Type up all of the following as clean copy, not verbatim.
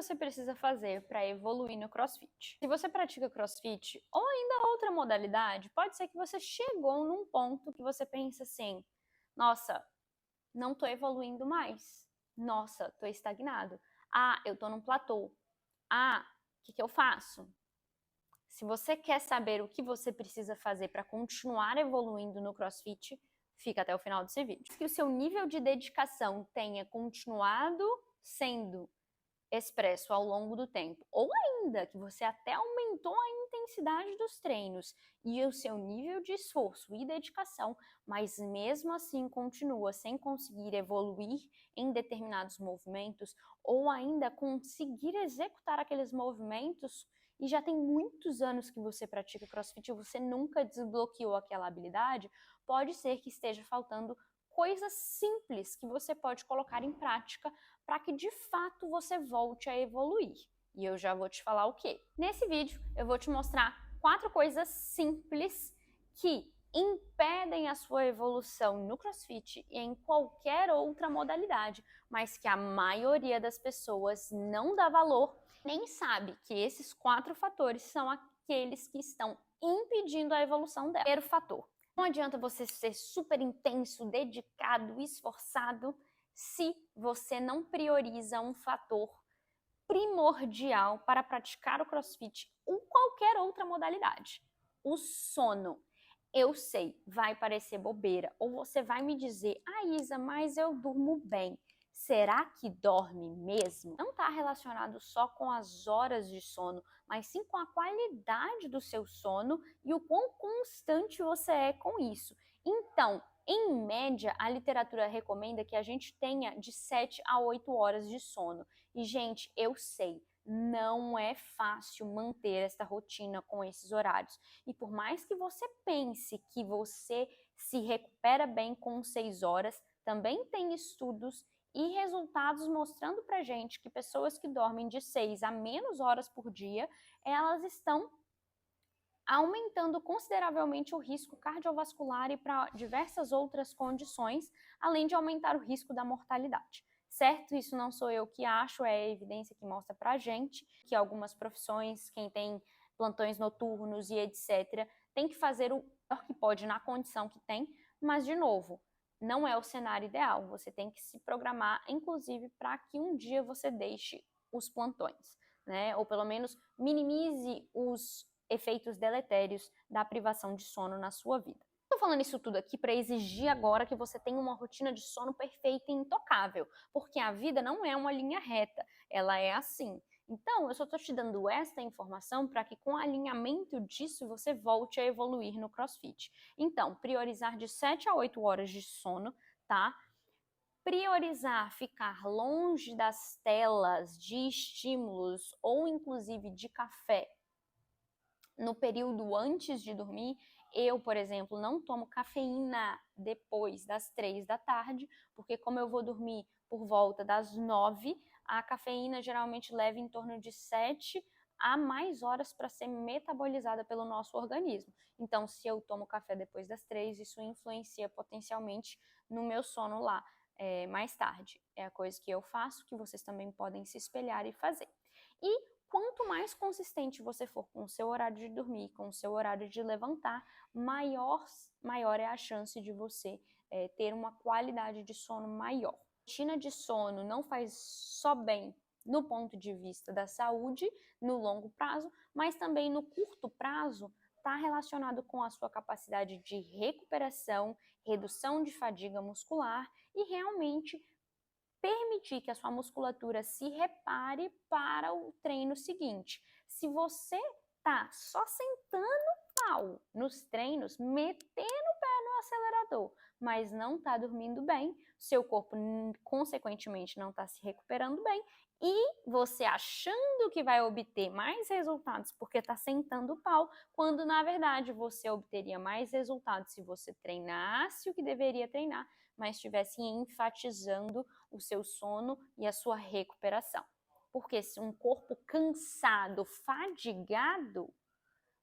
você precisa fazer para evoluir no CrossFit? Se você pratica CrossFit ou ainda outra modalidade, pode ser que você chegou num ponto que você pensa assim: nossa, não estou evoluindo mais. Nossa, estou estagnado. Ah, eu estou num platô. Ah, o que eu faço? Se você quer saber o que você precisa fazer para continuar evoluindo no CrossFit, fica até o final desse vídeo. Que o seu nível de dedicação tenha continuado sendo expresso ao longo do tempo, ou ainda que você até aumentou a intensidade dos treinos e o seu nível de esforço e dedicação, mas mesmo assim continua sem conseguir evoluir em determinados movimentos, ou ainda conseguir executar aqueles movimentos e já tem muitos anos que você pratica CrossFit e você nunca desbloqueou aquela habilidade, pode ser que esteja faltando coisas simples que você pode colocar em prática para que de fato você volte a evoluir. E eu já vou te falar o quê. Nesse vídeo eu vou te mostrar 4 coisas simples que impedem a sua evolução no CrossFit e em qualquer outra modalidade, mas que a maioria das pessoas não dá valor, nem sabe que esses 4 fatores são aqueles que estão impedindo a evolução dela. Primeiro fator: não adianta você ser super intenso, dedicado, esforçado, se você não prioriza um fator primordial para praticar o CrossFit ou qualquer outra modalidade: o sono. Eu sei, vai parecer bobeira, ou você vai me dizer: ah, Isa, mas eu durmo bem. Será que dorme mesmo? Não está relacionado só com as horas de sono, mas sim com a qualidade do seu sono e o quão constante você é com isso. Então, em média, a literatura recomenda que a gente tenha de 7 a 8 horas de sono. E, gente, eu sei, não é fácil manter esta rotina com esses horários. E por mais que você pense que você se recupera bem com 6 horas, também tem estudos e resultados mostrando pra gente que pessoas que dormem de 6 a menos horas por dia, elas estão aumentando consideravelmente o risco cardiovascular e para diversas outras condições, além de aumentar o risco da mortalidade. Certo? Isso não sou eu que acho, é a evidência que mostra pra gente que algumas profissões, quem tem plantões noturnos e etc., tem que fazer o melhor que pode na condição que tem, mas, de novo, não é o cenário ideal. Você tem que se programar, inclusive, para que um dia você deixe os plantões, né? Ou pelo menos minimize os efeitos deletérios da privação de sono na sua vida. Estou falando isso tudo aqui para exigir agora que você tenha uma rotina de sono perfeita e intocável, porque a vida não é uma linha reta, ela é assim. Então, eu só estou te dando esta informação para que com o alinhamento disso você volte a evoluir no CrossFit. Então, priorizar de 7 a 8 horas de sono, tá? Priorizar ficar longe das telas, de estímulos ou inclusive de café no período antes de dormir. Eu, por exemplo, não tomo cafeína depois das 3 da tarde, porque como eu vou dormir por volta das 9, a cafeína geralmente leva em torno de 7 a mais horas para ser metabolizada pelo nosso organismo. Então, se eu tomo café depois das 3, isso influencia potencialmente no meu sono lá mais tarde. É a coisa que eu faço, que vocês também podem se espelhar e fazer. E quanto mais consistente você for com o seu horário de dormir, com o seu horário de levantar, maior é a chance de você ter uma qualidade de sono maior. A rotina de sono não faz só bem no ponto de vista da saúde, no longo prazo, mas também no curto prazo está relacionado com a sua capacidade de recuperação, redução de fadiga muscular e realmente permitir que a sua musculatura se repare para o treino seguinte. Se você tá só sentando pau nos treinos, metendo o pé no acelerador, mas não tá dormindo bem, seu corpo consequentemente não tá se recuperando bem e você achando que vai obter mais resultados porque tá sentando o pau, quando na verdade você obteria mais resultados se você treinasse o que deveria treinar, mas estivesse enfatizando o seu sono e a sua recuperação. Porque se um corpo cansado, fadigado,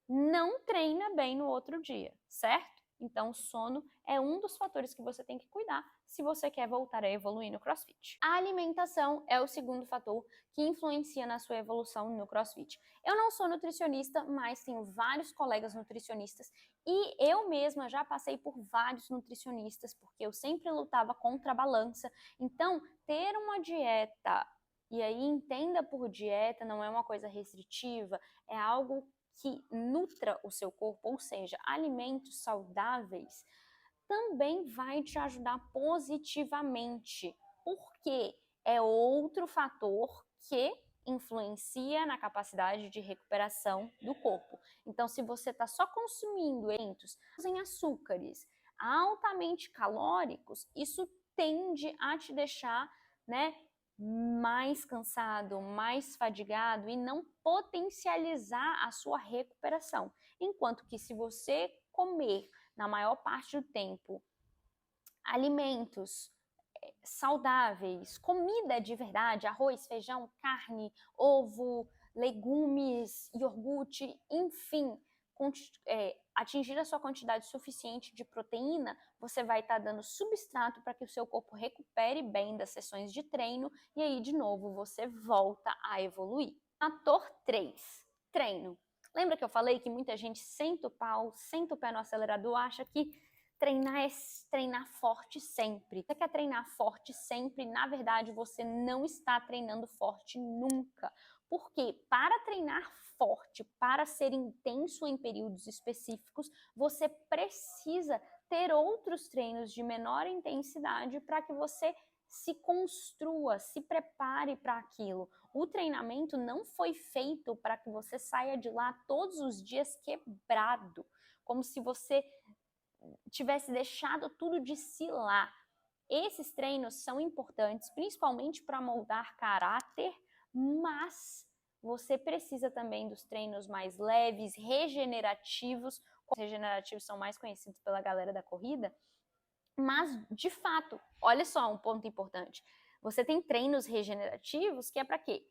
não treina bem no outro dia, certo? Então, sono é um dos fatores que você tem que cuidar se você quer voltar a evoluir no CrossFit. A alimentação é o segundo fator que influencia na sua evolução no CrossFit. Eu não sou nutricionista, mas tenho vários colegas nutricionistas e eu mesma já passei por vários nutricionistas, porque eu sempre lutava contra a balança. Então, ter uma dieta, e aí entenda por dieta, não é uma coisa restritiva, é algo que nutra o seu corpo, ou seja, alimentos saudáveis, também vai te ajudar positivamente, porque é outro fator que influencia na capacidade de recuperação do corpo. Então, se você está só consumindo alimentos em açúcares altamente calóricos, isso tende a te deixar, né, mais cansado, mais fadigado e não potencializar a sua recuperação. Enquanto que se você comer na maior parte do tempo alimentos saudáveis, comida de verdade, arroz, feijão, carne, ovo, legumes, iogurte, enfim, atingir a sua quantidade suficiente de proteína, você vai estar dando substrato para que o seu corpo recupere bem das sessões de treino e aí, de novo, você volta a evoluir. Fator 3, treino. Lembra que eu falei que muita gente senta o pé no acelerador, acha que treinar é treinar forte sempre. Você quer treinar forte sempre, na verdade você não está treinando forte nunca. Porque para treinar forte, para ser intenso em períodos específicos, você precisa ter outros treinos de menor intensidade para que você se construa, se prepare para aquilo. O treinamento não foi feito para que você saia de lá todos os dias quebrado, como se você tivesse deixado tudo de si lá. Esses treinos são importantes, principalmente para moldar caráter, mas você precisa também dos treinos mais leves, regenerativos. Os regenerativos são mais conhecidos pela galera da corrida, mas, de fato, olha só um ponto importante. Você tem treinos regenerativos que é para quê?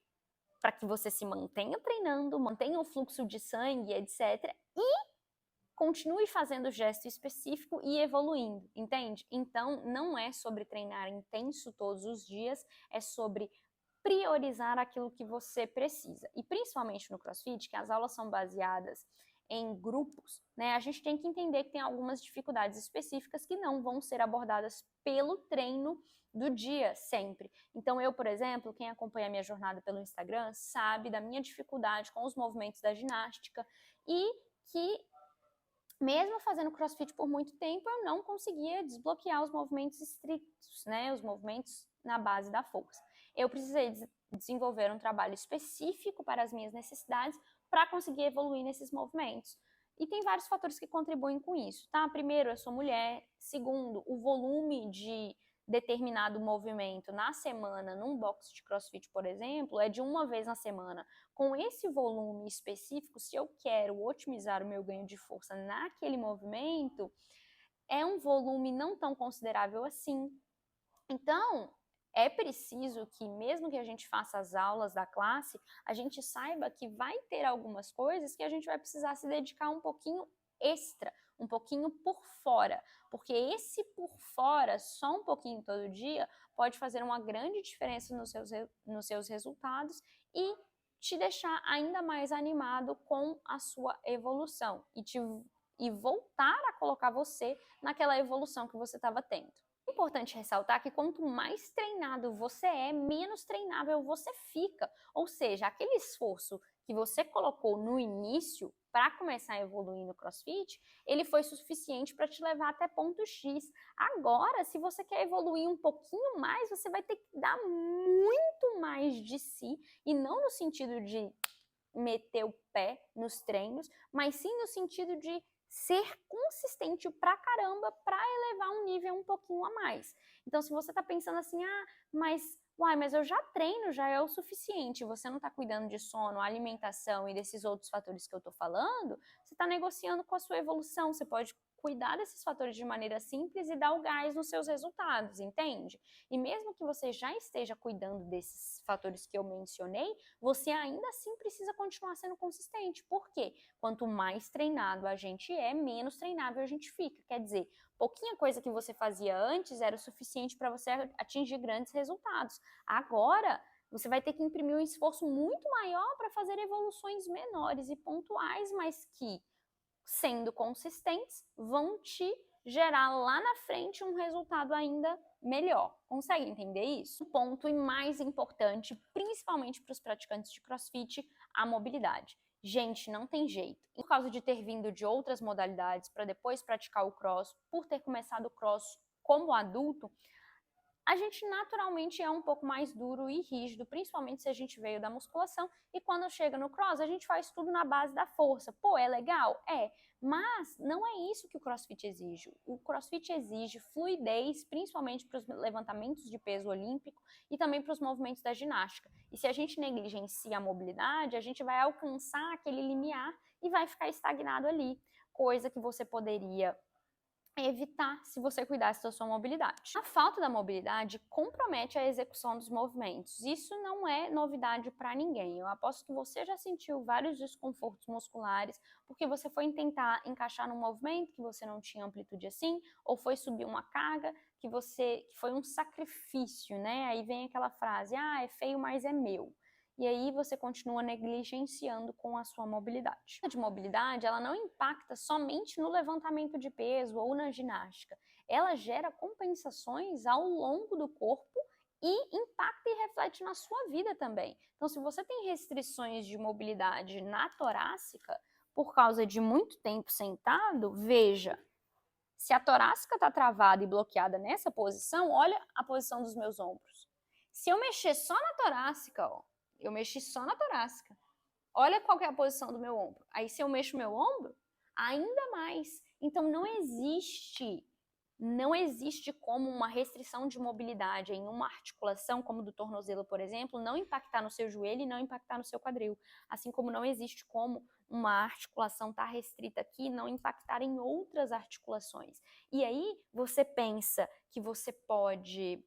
Para que você se mantenha treinando, mantenha o fluxo de sangue, etc. E continue fazendo o gesto específico e evoluindo, entende? Então, não é sobre treinar intenso todos os dias, é sobre priorizar aquilo que você precisa. E principalmente no CrossFit, que as aulas são baseadas em grupos, né? A gente tem que entender que tem algumas dificuldades específicas que não vão ser abordadas pelo treino do dia sempre. Então eu, por exemplo, quem acompanha a minha jornada pelo Instagram sabe da minha dificuldade com os movimentos da ginástica e que mesmo fazendo CrossFit por muito tempo, eu não conseguia desbloquear os movimentos estritos, né? Os movimentos na base da força. Eu precisei desenvolver um trabalho específico para as minhas necessidades para conseguir evoluir nesses movimentos. E tem vários fatores que contribuem com isso, tá? Primeiro, eu sou mulher. Segundo, o volume de determinado movimento na semana, num box de CrossFit, por exemplo, é de uma vez na semana. Com esse volume específico, se eu quero otimizar o meu ganho de força naquele movimento, é um volume não tão considerável assim. Então, é preciso que, mesmo que a gente faça as aulas da classe, a gente saiba que vai ter algumas coisas que a gente vai precisar se dedicar um pouquinho extra, um pouquinho por fora, porque esse por fora, só um pouquinho todo dia, pode fazer uma grande diferença nos seus resultados e te deixar ainda mais animado com a sua evolução e voltar a colocar você naquela evolução que você estava tendo. É importante ressaltar que quanto mais treinado você é, menos treinável você fica. Ou seja, aquele esforço que você colocou no início para começar a evoluir no CrossFit, ele foi suficiente para te levar até ponto X. Agora, se você quer evoluir um pouquinho mais, você vai ter que dar muito mais de si, e não no sentido de meter o pé nos treinos, mas sim no sentido de ser consistente pra caramba para elevar um nível um pouquinho a mais. Então, se você tá pensando assim, mas eu já treino, já é o suficiente, você não tá cuidando de sono, alimentação e desses outros fatores que eu tô falando, você tá negociando com a sua evolução, você pode cuidar desses fatores de maneira simples e dar o gás nos seus resultados, entende? E mesmo que você já esteja cuidando desses fatores que eu mencionei, você ainda assim precisa continuar sendo consistente. Por quê? Quanto mais treinado a gente é, menos treinável a gente fica. Quer dizer, pouquinha coisa que você fazia antes era o suficiente para você atingir grandes resultados. Agora, você vai ter que imprimir um esforço muito maior para fazer evoluções menores e pontuais, mas que, sendo consistentes, vão te gerar lá na frente um resultado ainda melhor. Consegue entender isso? O ponto e mais importante, principalmente para os praticantes de CrossFit, a mobilidade. Gente, não tem jeito. Por causa de ter vindo de outras modalidades para depois praticar o cross, por ter começado o cross como adulto, a gente naturalmente é um pouco mais duro e rígido, principalmente se a gente veio da musculação, e quando chega no cross, a gente faz tudo na base da força. Pô, é legal? É, mas não é isso que o CrossFit exige. O CrossFit exige fluidez, principalmente para os levantamentos de peso olímpico e também para os movimentos da ginástica. E se a gente negligencia a mobilidade, a gente vai alcançar aquele limiar e vai ficar estagnado ali, coisa que você poderia evitar se você cuidasse da sua mobilidade. A falta da mobilidade compromete a execução dos movimentos. Isso não é novidade para ninguém. Eu aposto que você já sentiu vários desconfortos musculares porque você foi tentar encaixar num movimento que você não tinha amplitude assim, ou foi subir uma carga que foi um sacrifício, né? Aí vem aquela frase: "Ah, é feio, mas é meu". E aí você continua negligenciando com a sua mobilidade. A de mobilidade, ela não impacta somente no levantamento de peso ou na ginástica. Ela gera compensações ao longo do corpo e impacta e reflete na sua vida também. Então, se você tem restrições de mobilidade na torácica por causa de muito tempo sentado, veja, se a torácica está travada e bloqueada nessa posição, olha a posição dos meus ombros. Se eu mexer só na torácica, ó, eu mexi só na torácica. Olha qual que é a posição do meu ombro. Aí se eu mexo meu ombro, ainda mais. Então não existe como uma restrição de mobilidade em uma articulação, como do tornozelo, por exemplo, não impactar no seu joelho e não impactar no seu quadril. Assim como não existe como uma articulação estar restrita aqui e não impactar em outras articulações. E aí você pensa que você pode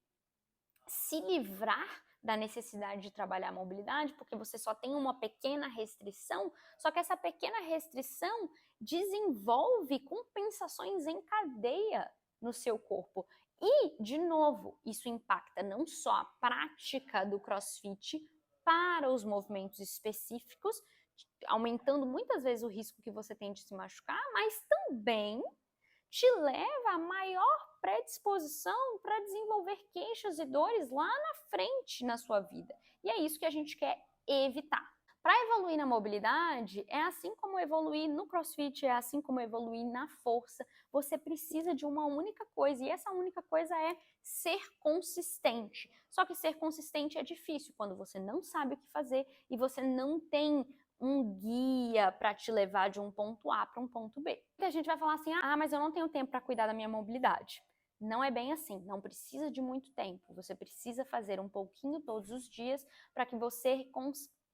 se livrar da necessidade de trabalhar a mobilidade, porque você só tem uma pequena restrição, só que essa pequena restrição desenvolve compensações em cadeia no seu corpo. E, de novo, isso impacta não só a prática do CrossFit para os movimentos específicos, aumentando muitas vezes o risco que você tem de se machucar, mas também te leva a maior predisposição para desenvolver queixas e dores lá na frente na sua vida. E é isso que a gente quer evitar. Para evoluir na mobilidade, é assim como evoluir no CrossFit, é assim como evoluir na força. Você precisa de uma única coisa, e essa única coisa é ser consistente. Só que ser consistente é difícil quando você não sabe o que fazer e você não tem um guia para te levar de um ponto A para um ponto B. E a gente vai falar assim: ah, mas eu não tenho tempo para cuidar da minha mobilidade. Não é bem assim, não precisa de muito tempo. Você precisa fazer um pouquinho todos os dias para que você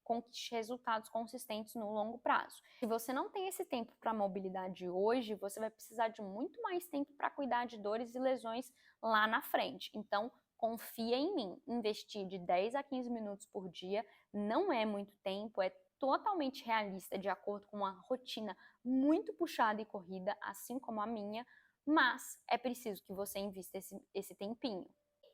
conquiste resultados consistentes no longo prazo. Se você não tem esse tempo para mobilidade hoje, você vai precisar de muito mais tempo para cuidar de dores e lesões lá na frente. Então, confia em mim. Investir de 10 a 15 minutos por dia não é muito tempo, é totalmente realista, de acordo com uma rotina muito puxada e corrida, assim como a minha, mas é preciso que você invista esse tempinho.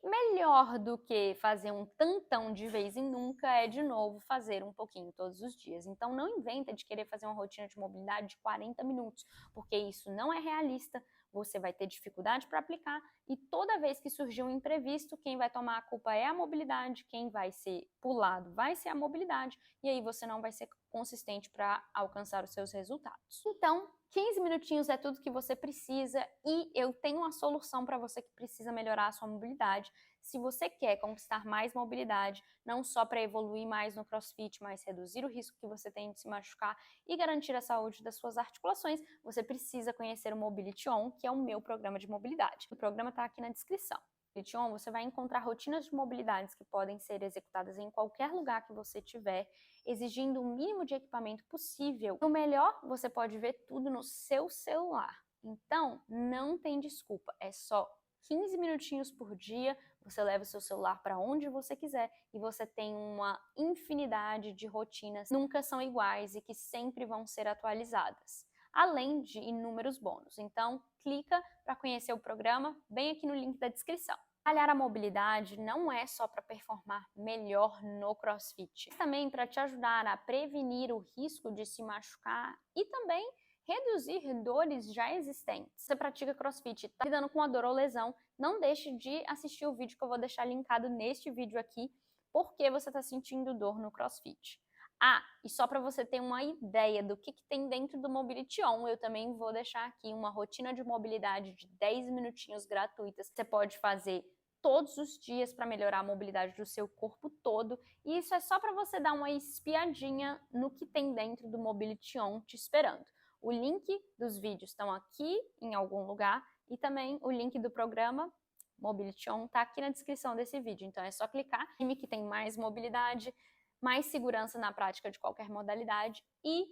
Melhor do que fazer um tantão de vez em nunca é, de novo, fazer um pouquinho todos os dias. Então, não inventa de querer fazer uma rotina de mobilidade de 40 minutos, porque isso não é realista, você vai ter dificuldade para aplicar e toda vez que surgir um imprevisto, quem vai tomar a culpa é a mobilidade, quem vai ser pulado vai ser a mobilidade e aí você não vai ser consistente para alcançar os seus resultados. Então, 15 minutinhos é tudo que você precisa e eu tenho uma solução para você que precisa melhorar a sua mobilidade. Se você quer conquistar mais mobilidade, não só para evoluir mais no CrossFit, mas reduzir o risco que você tem de se machucar e garantir a saúde das suas articulações, você precisa conhecer o Mobility On, que é o meu programa de mobilidade. O programa está aqui na descrição. No Mobility On, você vai encontrar rotinas de mobilidades que podem ser executadas em qualquer lugar que você tiver, exigindo o mínimo de equipamento possível. O melhor, você pode ver tudo no seu celular. Então, não tem desculpa, é só 15 minutinhos por dia, você leva o seu celular para onde você quiser e você tem uma infinidade de rotinas, nunca são iguais e que sempre vão ser atualizadas, além de inúmeros bônus. Então, clica para conhecer o programa, bem aqui no link da descrição. Trabalhar a mobilidade não é só para performar melhor no CrossFit, mas também para te ajudar a prevenir o risco de se machucar e também reduzir dores já existentes. Se você pratica CrossFit e está lidando com a dor ou lesão, não deixe de assistir o vídeo que eu vou deixar linkado neste vídeo aqui, porque você está sentindo dor no CrossFit. Ah, e só para você ter uma ideia do que tem dentro do Mobility On, eu também vou deixar aqui uma rotina de mobilidade de 10 minutinhos gratuitas que você pode fazer todos os dias para melhorar a mobilidade do seu corpo todo. E isso é só para você dar uma espiadinha no que tem dentro do Mobility On te esperando. O link dos vídeos estão aqui em algum lugar e também o link do programa Mobility On está aqui na descrição desse vídeo. Então é só clicar, time que tem mais mobilidade, mais segurança na prática de qualquer modalidade e,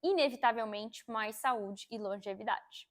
inevitavelmente, mais saúde e longevidade.